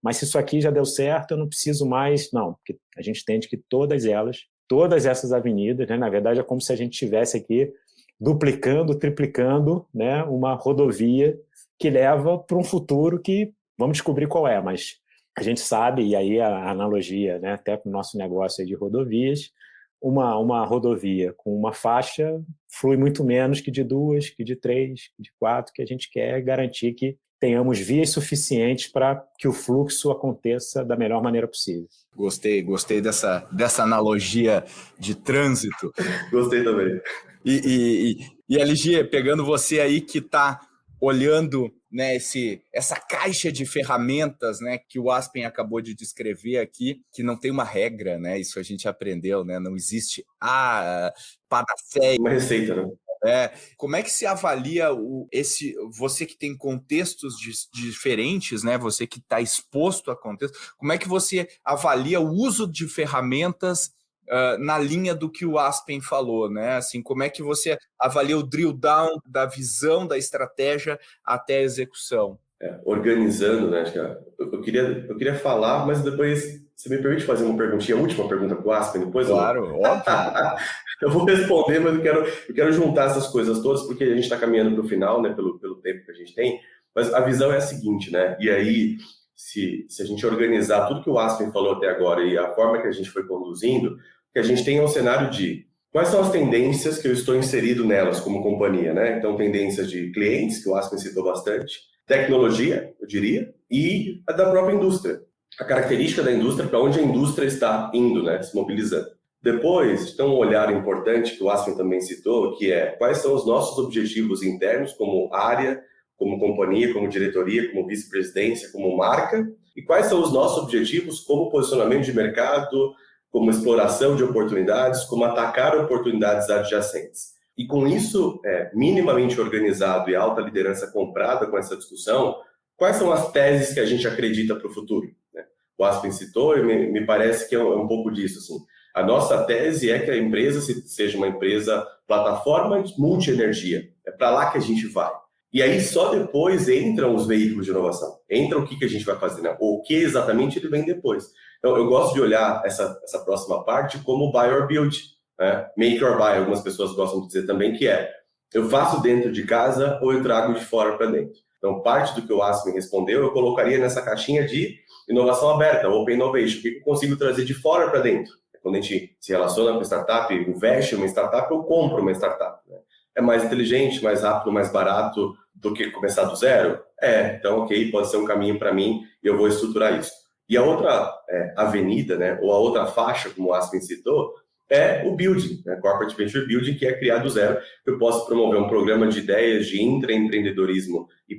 mas se isso aqui já deu certo, eu não preciso mais. Não, porque a gente entende que todas essas avenidas, né, na verdade é como se a gente estivesse aqui duplicando, triplicando, né, uma rodovia que leva para um futuro que vamos descobrir qual é, mas a gente sabe, e aí a analogia, né, até para o nosso negócio de rodovias, uma rodovia com uma faixa flui muito menos que de 2, que de 3, que de 4, que a gente quer garantir que tenhamos vias suficientes para que o fluxo aconteça da melhor maneira possível. Gostei dessa analogia de trânsito. Gostei também. E LG, pegando você aí que está olhando, né, essa caixa de ferramentas, né, que o Aspen acabou de descrever aqui, que não tem uma regra, né? Isso a gente aprendeu, né? Não existe panaceia. Uma receita, né? Como é que se avalia você que tem contextos diferentes, né? Você que está exposto a contextos, como é que você avalia o uso de ferramentas na linha do que o Aspen falou, né? Assim, como é que você avalia o drill down da visão, da estratégia até a execução? Organizando, né? Eu queria falar, mas depois você me permite fazer uma perguntinha, a última pergunta para o Aspen depois? Claro, óbvio. Eu vou responder, mas eu quero juntar essas coisas todas, porque a gente está caminhando para o final, né? Pelo tempo que a gente tem. Mas a visão é a seguinte, né? E aí, se a gente organizar tudo que o Aspen falou até agora e a forma que a gente foi conduzindo, que a gente tem um cenário de quais são as tendências que eu estou inserido nelas como companhia, né? Então, tendências de clientes, que o Aspen citou bastante, tecnologia, eu diria, e a da própria indústria. A característica da indústria, para onde a indústria está indo, né? Se mobilizando. Depois, tem um olhar importante que o Aspen também citou, que é quais são os nossos objetivos internos como área, como companhia, como diretoria, como vice-presidência, como marca, e quais são os nossos objetivos como posicionamento de mercado, como exploração de oportunidades, como atacar oportunidades adjacentes. E com isso minimamente organizado e alta liderança comprada com essa discussão, quais são as teses que a gente acredita para o futuro? Né? O Aspen citou e me parece que é um pouco disso. Assim. A nossa tese é que a empresa seja uma empresa plataforma de multi-energia. É para lá que a gente vai. E aí só depois entram os veículos de inovação. Entra o que a gente vai fazer, né? Ou o que exatamente ele vem depois. Então, eu gosto de olhar essa próxima parte como buy or build, né? Make or buy, algumas pessoas gostam de dizer também, que eu faço dentro de casa ou eu trago de fora para dentro. Então, parte do que o Aspen respondeu, eu colocaria nessa caixinha de inovação aberta, Open Innovation. O que eu consigo trazer de fora para dentro? Quando a gente se relaciona com startup, investe em uma startup ou compra uma startup. Né? É mais inteligente, mais rápido, mais barato do que começar do zero? Então, ok, pode ser um caminho para mim e eu vou estruturar isso. E a outra avenida, né, ou a outra faixa, como o Aspen citou, é o building, né, Corporate Venture Building, que é criar do zero. Eu posso promover um programa de ideias de intraempreendedorismo e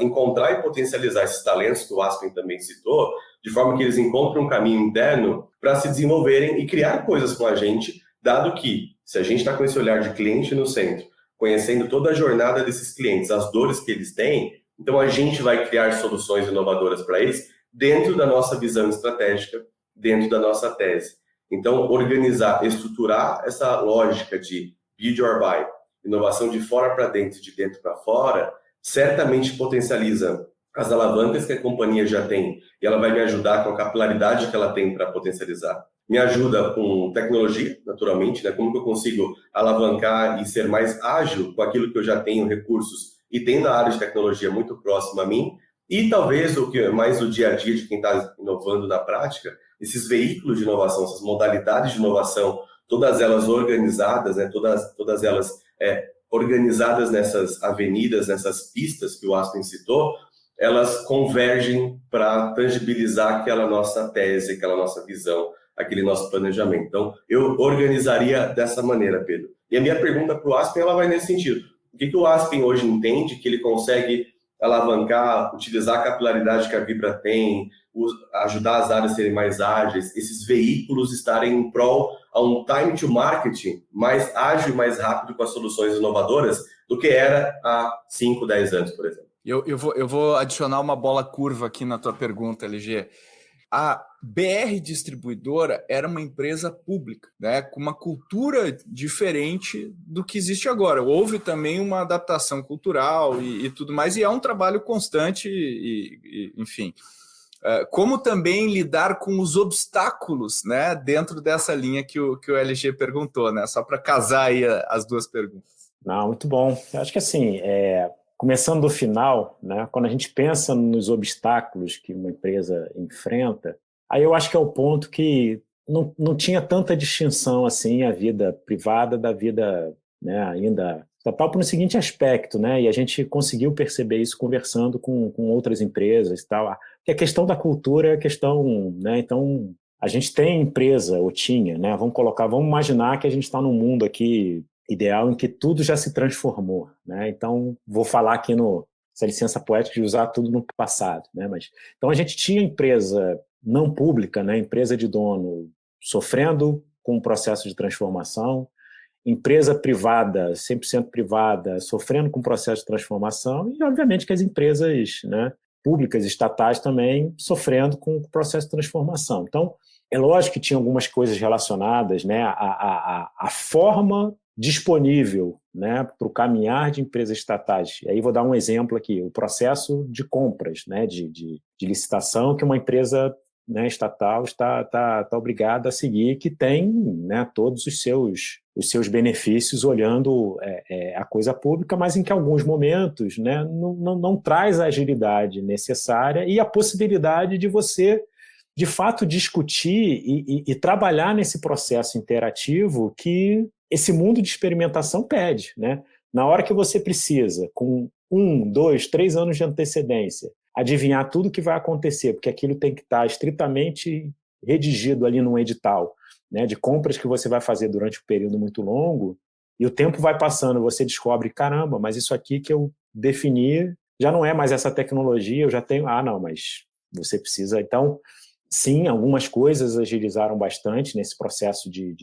encontrar e potencializar esses talentos que o Aspen também citou, de forma que eles encontrem um caminho interno para se desenvolverem e criar coisas com a gente, dado que, se a gente está com esse olhar de cliente no centro, conhecendo toda a jornada desses clientes, as dores que eles têm, então a gente vai criar soluções inovadoras para eles dentro da nossa visão estratégica, dentro da nossa tese. Então, organizar, estruturar essa lógica de build or buy, inovação de fora para dentro, de dentro para fora, certamente potencializa as alavancas que a companhia já tem e ela vai me ajudar com a capilaridade que ela tem para potencializar. Me ajuda com tecnologia, naturalmente, né? Como que eu consigo alavancar e ser mais ágil com aquilo que eu já tenho, recursos, e tendo a área de tecnologia muito próxima a mim, e talvez o que é mais o dia a dia de quem está inovando na prática, esses veículos de inovação, essas modalidades de inovação, todas elas organizadas, né? todas elas organizadas nessas avenidas, nessas pistas que o Aspen citou, elas convergem para tangibilizar aquela nossa tese, aquela nossa visão, aquele nosso planejamento. Então, eu organizaria dessa maneira, Pedro. E a minha pergunta para o Aspen, ela vai nesse sentido. O que o Aspen hoje entende que ele consegue alavancar, utilizar a capilaridade que a Vibra tem, ajudar as áreas a serem mais ágeis, esses veículos estarem em prol a um time to marketing mais ágil e mais rápido com as soluções inovadoras do que era há 5, 10 anos, por exemplo. Eu vou adicionar uma bola curva aqui na tua pergunta, LG. A BR Distribuidora era uma empresa pública, né, com uma cultura diferente do que existe agora. Houve também uma adaptação cultural e tudo mais, e é um trabalho constante, enfim. Como também lidar com os obstáculos, né, dentro dessa linha que o LG perguntou, né, só para casar aí as duas perguntas. Não, muito bom. Eu acho que assim, começando do final, né, quando a gente pensa nos obstáculos que uma empresa enfrenta, aí eu acho que é o ponto que não tinha tanta distinção assim a vida privada da vida, né, ainda Startup no seguinte aspecto, né? E a gente conseguiu perceber isso conversando com outras empresas e tal. Que a questão da cultura é a questão, né? Então, a gente tem empresa, ou tinha, né? Vamos imaginar que a gente está num mundo aqui ideal em que tudo já se transformou, né? Então, vou falar aqui essa licença poética de usar tudo no passado, né? Então, a gente tinha empresa não pública, né? Empresa de dono sofrendo com o processo de transformação, empresa privada, 100% privada, sofrendo com o processo de transformação e, obviamente, que as empresas, né, públicas, estatais também, sofrendo com o processo de transformação. Então, é lógico que tinha algumas coisas relacionadas, né, à forma disponível, né, para o caminhar de empresas estatais. E aí vou dar um exemplo aqui, o processo de compras, né, de licitação que uma empresa, né, estatal está obrigada a seguir, que tem, né, todos os seus benefícios olhando a coisa pública, mas em que alguns momentos, né, não traz a agilidade necessária e a possibilidade de você, de fato, discutir e trabalhar nesse processo interativo que esse mundo de experimentação pede, né? Na hora que você precisa, com 1, 2, 3 anos de antecedência, adivinhar tudo o que vai acontecer, porque aquilo tem que estar estritamente redigido ali num edital, né, de compras que você vai fazer durante um período muito longo, e o tempo vai passando, você descobre, caramba, mas isso aqui que eu defini já não é mais essa tecnologia, eu já tenho, não, mas você precisa, então, sim, algumas coisas agilizaram bastante nesse processo de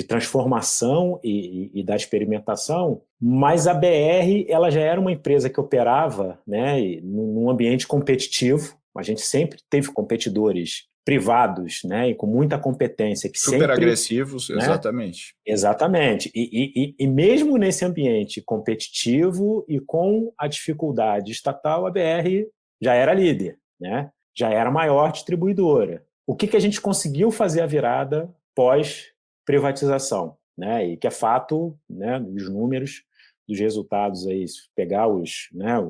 transformação e da experimentação, mas a BR ela já era uma empresa que operava, né, num ambiente competitivo. A gente sempre teve competidores privados, né, e com muita competência. Que super sempre, agressivos, né? Exatamente. Exatamente. E mesmo nesse ambiente competitivo e com a dificuldade estatal, a BR já era líder, né? Já era a maior distribuidora. O que a gente conseguiu fazer a virada pós-privatização, né? E que é fato, né, dos números, dos resultados aí, se pegar os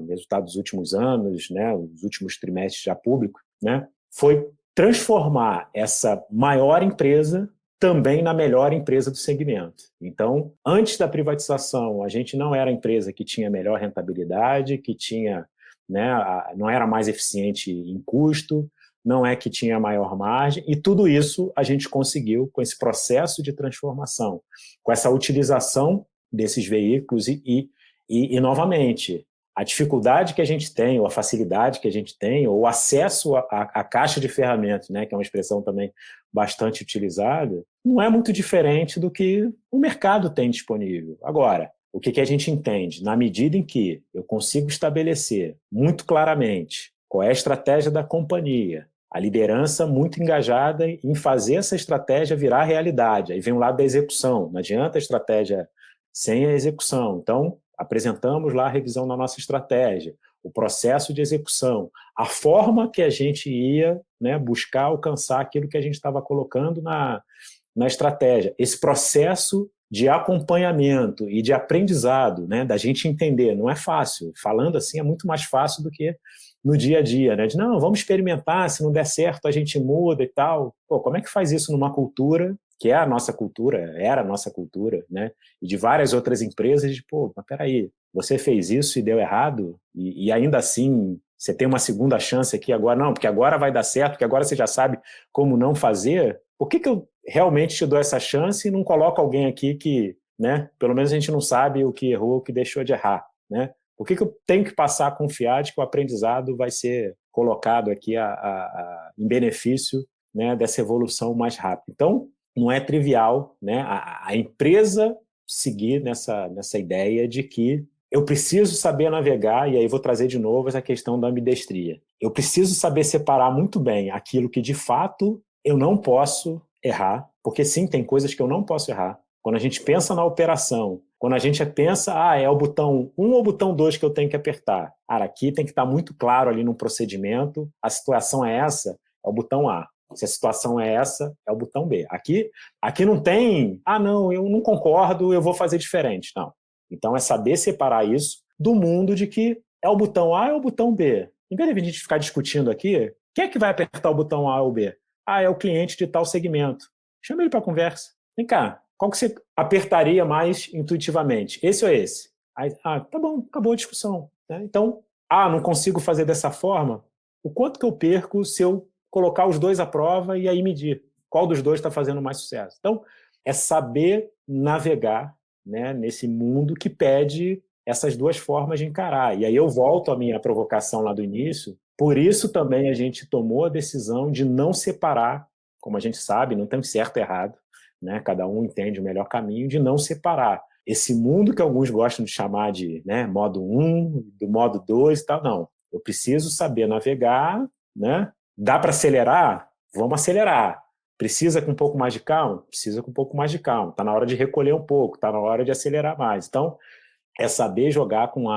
resultados dos últimos anos, né, os últimos trimestres já públicos, né, foi transformar essa maior empresa também na melhor empresa do segmento. Então, antes da privatização, a gente não era a empresa que tinha melhor rentabilidade, que tinha, né, não era mais eficiente em custo, não é que tinha maior margem, e tudo isso a gente conseguiu com esse processo de transformação, com essa utilização desses veículos e novamente, a dificuldade que a gente tem, ou a facilidade que a gente tem, ou o acesso à caixa de ferramentas, né, que é uma expressão também bastante utilizada, não é muito diferente do que o mercado tem disponível. Agora, o que a gente entende? Na medida em que eu consigo estabelecer muito claramente qual é a estratégia da companhia, a liderança muito engajada em fazer essa estratégia virar realidade. Aí vem o lado da execução. Não adianta a estratégia sem a execução. Então, apresentamos lá a revisão da nossa estratégia, o processo de execução, a forma que a gente ia, né, buscar alcançar aquilo que a gente estava colocando na estratégia. Esse processo de acompanhamento e de aprendizado, né, da gente entender, não é fácil. Falando assim é muito mais fácil do que no dia a dia, né? De não, vamos experimentar, se não der certo a gente muda e tal. Pô, como é que faz isso numa cultura que é a nossa cultura, era a nossa cultura, né? E de várias outras empresas, de, pô, mas peraí, você fez isso e deu errado? E ainda assim, você tem uma segunda chance aqui agora? Não, porque agora vai dar certo, porque agora você já sabe como não fazer. Por que eu realmente te dou essa chance e não coloco alguém aqui que, né, pelo menos a gente não sabe o que errou, o que deixou de errar, né? Por que eu tenho que passar a confiar de que o aprendizado vai ser colocado aqui em benefício, né, dessa evolução mais rápida? Então, não é trivial, né, a empresa seguir nessa ideia de que eu preciso saber navegar, e aí vou trazer de novo essa questão da ambidestria. Eu preciso saber separar muito bem aquilo que, de fato, eu não posso errar, porque sim, tem coisas que eu não posso errar. Quando a gente pensa na operação, quando a gente pensa, é o botão 1 ou o botão 2 que eu tenho que apertar. Cara, aqui tem que estar muito claro ali no procedimento, a situação é essa, é o botão A. Se a situação é essa, é o botão B. Aqui não tem, não, eu não concordo, eu vou fazer diferente. Não. Então é saber separar isso do mundo de que é o botão A ou o botão B. Em vez de a gente ficar discutindo aqui, quem é que vai apertar o botão A ou B? É o cliente de tal segmento. Chama ele para conversa. Vem cá, qual que você apertaria mais intuitivamente? Esse ou esse? Aí, tá bom, acabou a discussão. Né? Então, não consigo fazer dessa forma? O quanto que eu perco se eu colocar os dois à prova e aí medir? Qual dos dois está fazendo mais sucesso? Então, é saber navegar, né, nesse mundo que pede essas duas formas de encarar. E aí eu volto à minha provocação lá do início. Por isso também a gente tomou a decisão de não separar, como a gente sabe, não tem certo e errado, né? Cada um entende o melhor caminho, de não separar esse mundo que alguns gostam de chamar de, né, modo 1, do modo 2 e tal. Não, eu preciso saber navegar, né? Dá para acelerar? Vamos acelerar. Precisa com um pouco mais de calma? Precisa com um pouco mais de calma. Está na hora de recolher um pouco, está na hora de acelerar mais. Então, é saber jogar com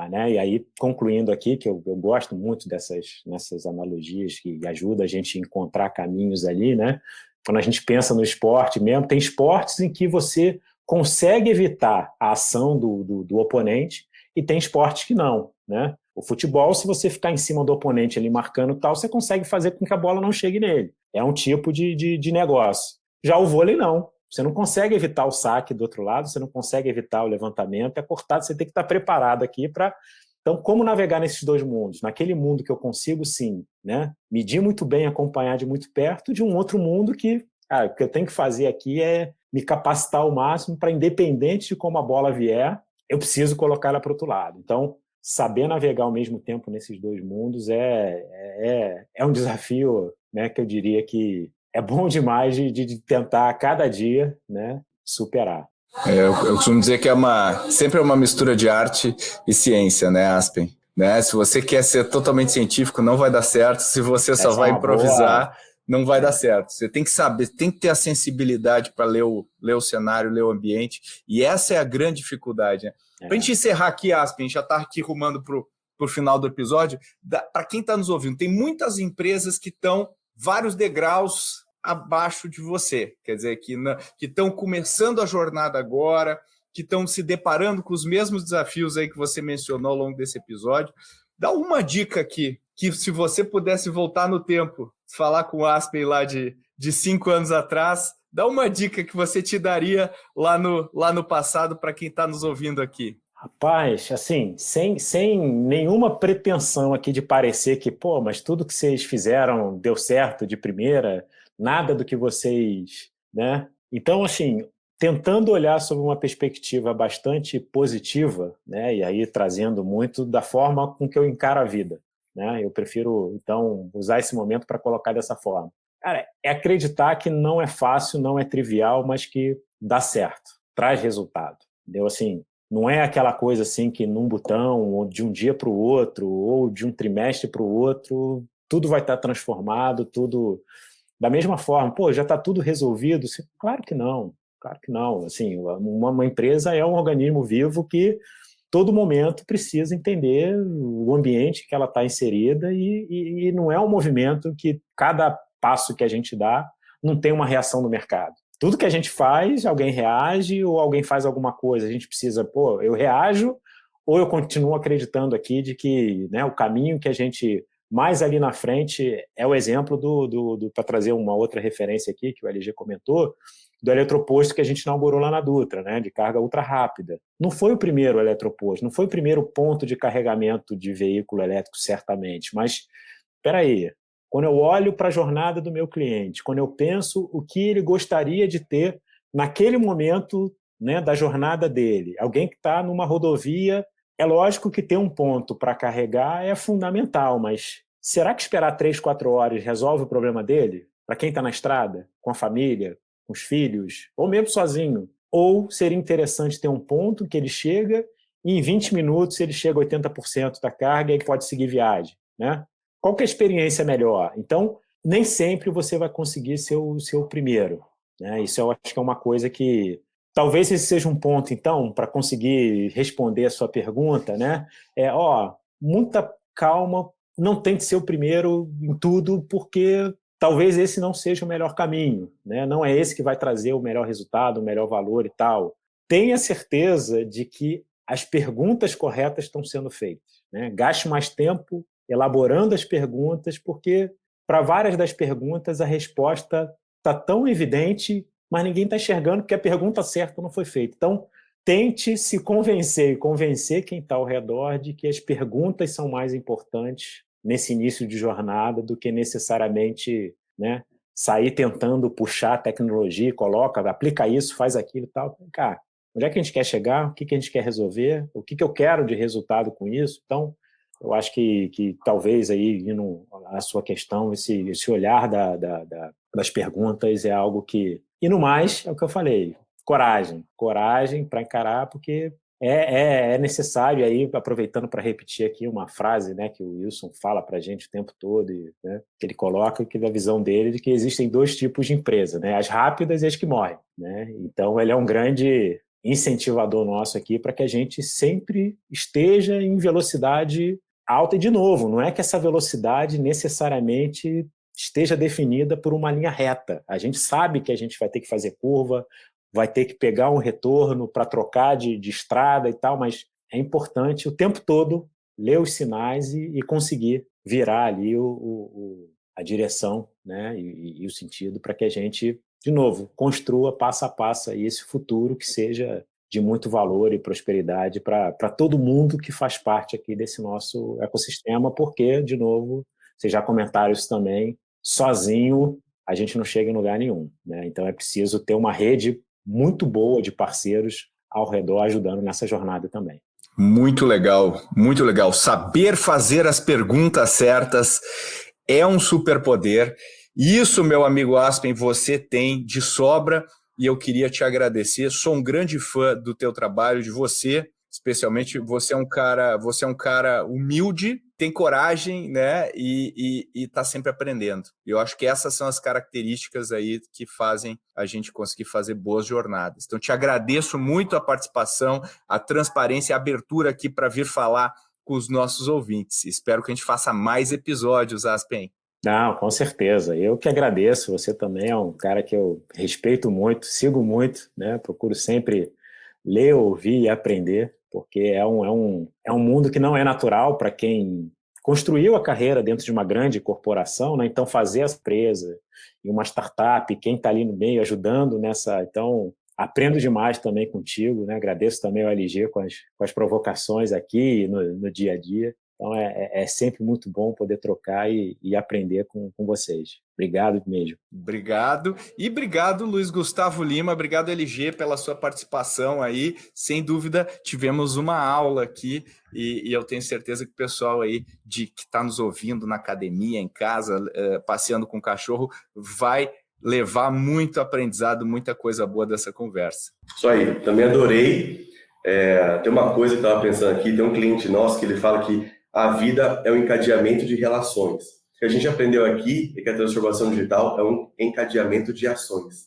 né? E aí, concluindo aqui, que eu gosto muito nessas analogias que ajudam a gente a encontrar caminhos ali, né? Quando a gente pensa no esporte mesmo, tem esportes em que você consegue evitar a ação do oponente e tem esportes que não, né? O futebol, se você ficar em cima do oponente ali marcando tal, você consegue fazer com que a bola não chegue nele. É um tipo de negócio. Já o vôlei, não. Você não consegue evitar o saque do outro lado, você não consegue evitar o levantamento, é cortado, você tem que estar preparado aqui para... Então, como navegar nesses dois mundos? Naquele mundo que eu consigo, sim, né, medir muito bem, acompanhar de muito perto, de um outro mundo que o que eu tenho que fazer aqui é me capacitar ao máximo para, independente de como a bola vier, eu preciso colocar ela para o outro lado. Então, saber navegar ao mesmo tempo nesses dois mundos é um desafio, né, que eu diria que é bom demais de tentar a cada dia, né, superar. Eu costumo dizer que sempre é uma mistura de arte e ciência, né, Aspen? Né? Se você quer ser totalmente científico, não vai dar certo. Se você só vai improvisar, não vai dar certo. Você tem que saber, tem que ter a sensibilidade para ler o cenário, ler o ambiente. E essa é a grande dificuldade. Né? Para a gente encerrar aqui, Aspen, já está aqui rumando para o final do episódio. Para quem está nos ouvindo, tem muitas empresas que estão vários degraus abaixo de você, quer dizer, que estão começando a jornada agora, que estão se deparando com os mesmos desafios aí que você mencionou ao longo desse episódio. Dá uma dica aqui, que se você pudesse voltar no tempo, falar com o Aspen lá de 5 anos atrás, dá uma dica que você te daria lá no passado para quem está nos ouvindo aqui. Rapaz, assim, sem nenhuma pretensão aqui de parecer que, mas tudo que vocês fizeram deu certo de primeira, nada do que vocês, né? Então, assim, tentando olhar sob uma perspectiva bastante positiva, né? E aí trazendo muito da forma com que eu encaro a vida, né? Eu prefiro, então, usar esse momento para colocar dessa forma. Cara, é acreditar que não é fácil, não é trivial, mas que dá certo, traz resultado, entendeu? Assim, não é aquela coisa assim que num botão, ou de um dia para o outro, ou de um trimestre para o outro, tudo vai estar transformado, tudo da mesma forma. Já está tudo resolvido? Claro que não, claro que não. Assim, uma empresa é um organismo vivo que todo momento precisa entender o ambiente que ela está inserida e não é um movimento que cada passo que a gente dá não tem uma reação do mercado. Tudo que a gente faz, alguém reage ou alguém faz alguma coisa. A gente precisa, eu reajo ou eu continuo acreditando aqui de que, né, o caminho que a gente mais ali na frente é o exemplo para trazer uma outra referência aqui, que o LG comentou, do eletroposto que a gente inaugurou lá na Dutra, né, de carga ultra rápida. Não foi o primeiro eletroposto, não foi o primeiro ponto de carregamento de veículo elétrico, certamente, mas, espera aí, quando eu olho para a jornada do meu cliente, quando eu penso o que ele gostaria de ter naquele momento, né, da jornada dele, alguém que está numa rodovia, é lógico que ter um ponto para carregar é fundamental, mas será que esperar 3, 4 horas resolve o problema dele? Para quem está na estrada, com a família, com os filhos, ou mesmo sozinho? Ou seria interessante ter um ponto que ele chega e em 20 minutos ele chega a 80% da carga e pode seguir viagem, né? Qual que é a experiência melhor? Então, nem sempre você vai conseguir ser o primeiro, né? Isso eu acho que é uma coisa que... Talvez esse seja um ponto, então, para conseguir responder a sua pergunta, né? Muita calma, não tente ser o primeiro em tudo, porque talvez esse não seja o melhor caminho, né? Não é esse que vai trazer o melhor resultado, o melhor valor e tal. Tenha certeza de que as perguntas corretas estão sendo feitas, né? Gaste mais tempo elaborando as perguntas, porque para várias das perguntas a resposta está tão evidente mas ninguém está enxergando porque a pergunta certa não foi feita. Então, tente se convencer e convencer quem está ao redor de que as perguntas são mais importantes nesse início de jornada do que necessariamente, né, sair tentando puxar a tecnologia, aplica isso, faz aquilo e tal. Cara, onde é que a gente quer chegar? O que a gente quer resolver? O que eu quero de resultado com isso? Então, eu acho que talvez aí, indo à sua questão, esse olhar das perguntas é algo que... E no mais, é o que eu falei, coragem para encarar, porque é necessário, aí, aproveitando para repetir aqui uma frase, né, que o Wilson fala para a gente o tempo todo, né, que ele coloca que da visão dele de que existem 2 tipos de empresa, né, as rápidas e as que morrem. Né? Então, ele é um grande incentivador nosso aqui para que a gente sempre esteja em velocidade alta. E, de novo, não é que essa velocidade necessariamente esteja definida por uma linha reta. A gente sabe que a gente vai ter que fazer curva, vai ter que pegar um retorno para trocar de estrada e tal, mas é importante o tempo todo ler os sinais e conseguir virar ali a direção, né, e o sentido para que a gente, de novo, construa passo a passo aí esse futuro que seja de muito valor e prosperidade para todo mundo que faz parte aqui desse nosso ecossistema, porque, de novo, vocês já comentaram isso também, sozinho a gente não chega em lugar nenhum. Né? Então é preciso ter uma rede muito boa de parceiros ao redor ajudando nessa jornada também. Muito legal, muito legal. Saber fazer as perguntas certas é um superpoder. Isso, meu amigo Aspen, você tem de sobra e eu queria te agradecer. Sou um grande fã do teu trabalho, de você, especialmente. Você é um cara humilde, tem coragem, né? E está sempre aprendendo. Eu acho que essas são as características aí que fazem a gente conseguir fazer boas jornadas. Então, te agradeço muito a participação, a transparência e a abertura aqui para vir falar com os nossos ouvintes. Espero que a gente faça mais episódios, Aspen. Não, com certeza. Eu que agradeço. Você também é um cara que eu respeito muito, sigo muito, né? Procuro sempre ler, ouvir e aprender, porque é um mundo que não é natural para quem construiu a carreira dentro de uma grande corporação, né? Então, fazer essa empresa e uma startup, quem está ali no meio ajudando nessa... Então, aprendo demais também contigo, né? Agradeço também ao LG com as provocações aqui no dia a dia. Então, é sempre muito bom poder trocar e aprender com vocês. Obrigado mesmo. Obrigado. E obrigado, Luiz Gustavo Lima. Obrigado, LG, pela sua participação aí. Sem dúvida, tivemos uma aula aqui e eu tenho certeza que o pessoal aí que está nos ouvindo na academia, em casa, passeando com o cachorro, vai levar muito aprendizado, muita coisa boa dessa conversa. Isso aí. Também adorei. Tem uma coisa que eu estava pensando aqui, tem um cliente nosso que ele fala que a vida é um encadeamento de relações. O que a gente aprendeu aqui é que a transformação digital é um encadeamento de ações.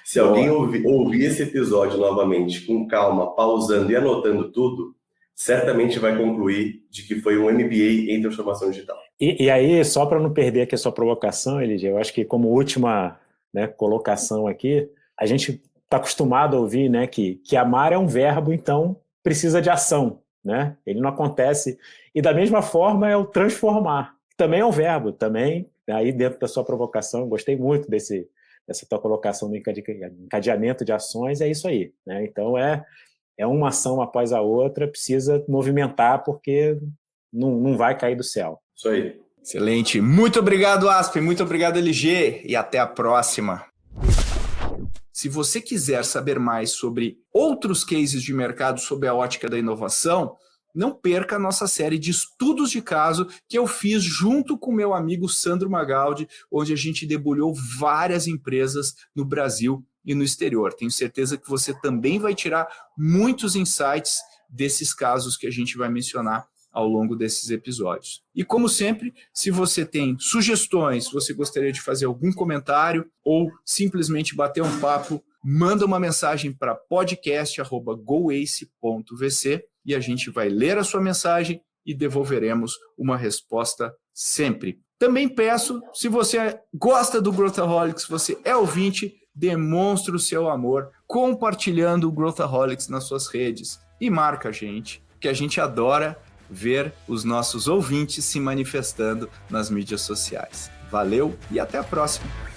Se alguém ouvir esse episódio novamente, com calma, pausando e anotando tudo, certamente vai concluir de que foi um MBA em transformação digital. E aí, só para não perder aqui a sua provocação, LG, eu acho que como última, né, colocação aqui, a gente está acostumado a ouvir, né, que amar é um verbo, então precisa de ação. Né? Ele não acontece. E da mesma forma é o transformar. Também é um verbo. Também, aí dentro da sua provocação, gostei muito dessa tua colocação do encadeamento de ações, é isso aí. Né? Então é uma ação após a outra, precisa movimentar porque não vai cair do céu. Isso aí. Excelente. Muito obrigado, Aspen. Muito obrigado, LG. E até a próxima. Se você quiser saber mais sobre outros cases de mercado sob a ótica da inovação, não perca a nossa série de estudos de caso que eu fiz junto com meu amigo Sandro Magaldi, onde a gente debulhou várias empresas no Brasil e no exterior. Tenho certeza que você também vai tirar muitos insights desses casos que a gente vai mencionar ao longo desses episódios. E como sempre, se você tem sugestões, se você gostaria de fazer algum comentário ou simplesmente bater um papo, manda uma mensagem para podcast@goace.vc e a gente vai ler a sua mensagem e devolveremos uma resposta sempre. Também peço, se você gosta do Growthaholics, você é ouvinte, demonstre o seu amor compartilhando o Growthaholics nas suas redes e marca a gente, que a gente adora ver os nossos ouvintes se manifestando nas mídias sociais. Valeu e até a próxima!